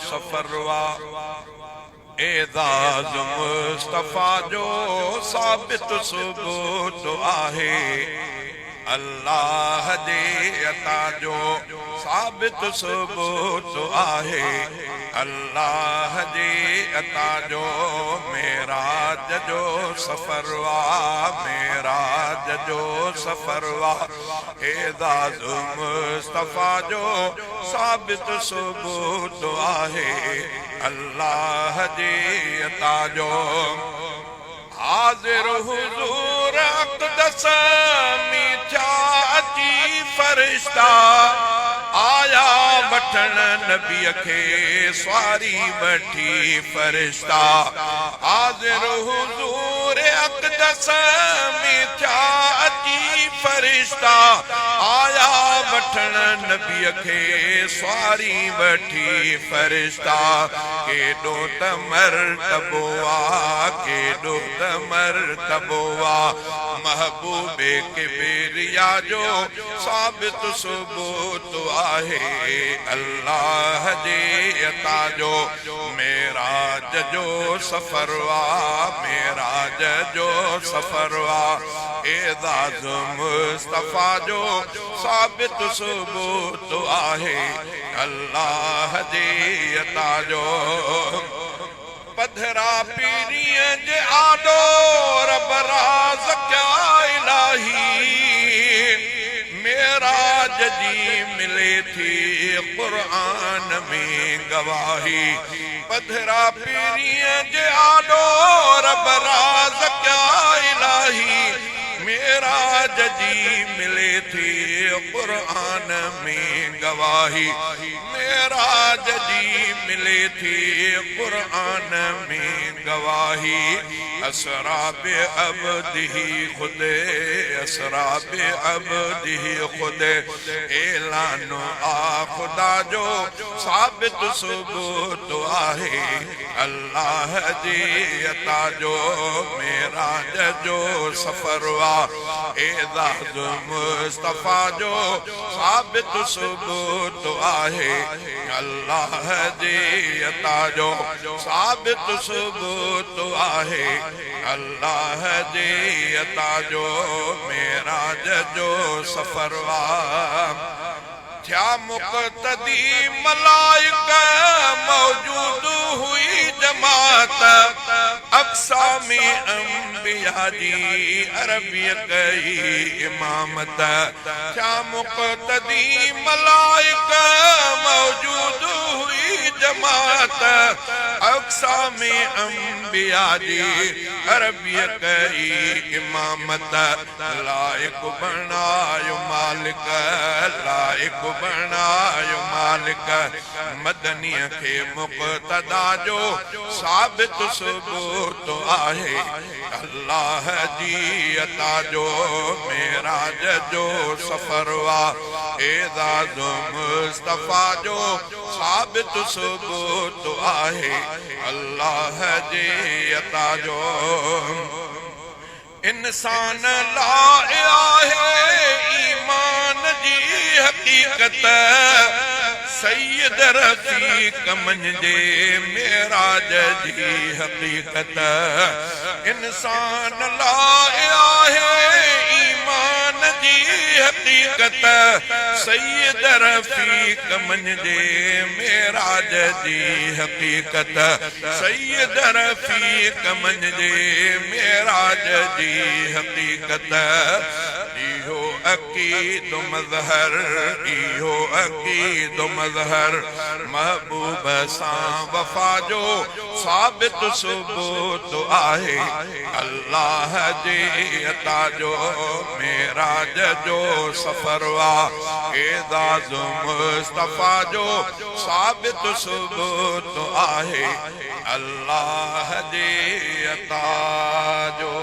सफरवा एज़ाज़ मुस्तफ़ा जो साबित सबूत आहे अल्लाह जे अता जो साबित सबूत आहे अल्लाह जे अता जो मेराज जो सफरवा मेराज जो सफरवा एज़ाज़ मुस्तफ़ा जो साबित सबूत आहे अल्लाह जे अता जो हाज़िर हुज़ूर अक़दस में थिया अची फ़रिश्ता आया वठण नबीअ खे सवारी वठी फ़रिश्ता हाज़िर हुज़ूर अक़दस में थिया अची फ़रिश्ता आया वठण नबीअ खे सवारी वठी फ़रिश्ता केॾो त मर्तबो आहे केॾो त मर्तबो आहे महबूबे किबरिया जो साबित सबूत आहे अल्लाह जे अता जो मेराज जो सफरवा मेराज जो सफरवा एज़ाज़ मुस्तफ़ा जो साबित सबूत आहे अल्लाह जे अता जो पधरा पीरीअ जे आॾो रब राज़ क्या इलाही मेराज जी मिले थी क़ुरान में गवाही पधरा पीरीअ जे आॾो रब राज़ क्या इलाही मेराज जी मिले थी क़ुरान में गवाही मेराज जी मिले थी क़ुरान में गवाही असरा बे अब्दिही खुदे असरा बे अब्दिही खुदे ऐलानो आ खुदा जो साबित सबूत आहे अल्लाह जी अता जो मेराज जो सफरवा एज़ाज़ मुस्तफ़ा जो साबित सबूत आहे अल्लाह जी अता जो साबित सबूत आहे अल्लाह जी अता जो मेराज जो सफरवा थिया मुक़तदी मलाइका मौजूद हुई जमात अक़सामी अंबिया जी अरबिया कई इमामत थिया मुक़तदी मलाइका मौजूद हुई जमात अक़सामी अंबिया जी अरबिया कई इमामत लाइक बनायो मालिक लाइक बनायो मालिक मदनीअ खे मुक़तदा जो साबित सबूत आहे अल्लाह जी अता जो मेराज जो सफरवा एज़ाज़ मुस्तफ़ा जो साबित सबूत आहे अल्लाह जी अता जो इंसान लाइ आहे ईमान जी हक़ीक़त सैयद रफ़ीक़ मंझे मेराज जी हक़ीक़त इंसान लाइ आहे ईमान जी हक़ीक़त सैयद रफ़ीक़ मंझे मेराज जी हक़ीक़त सैयद रफ़ीक़ मंझे मेराज जी हक़ीक़त इहो अक़ीद मज़हर इहो अक़ीद मज़हर महबूब सां वफ़ा जो साबित सबूत आहे अल्लाह जे अता जो मेराज जो सफरवा एज़ाज़ मुस्तफ़ा जो साबित सबूत आहे अल्लाह जे अता जो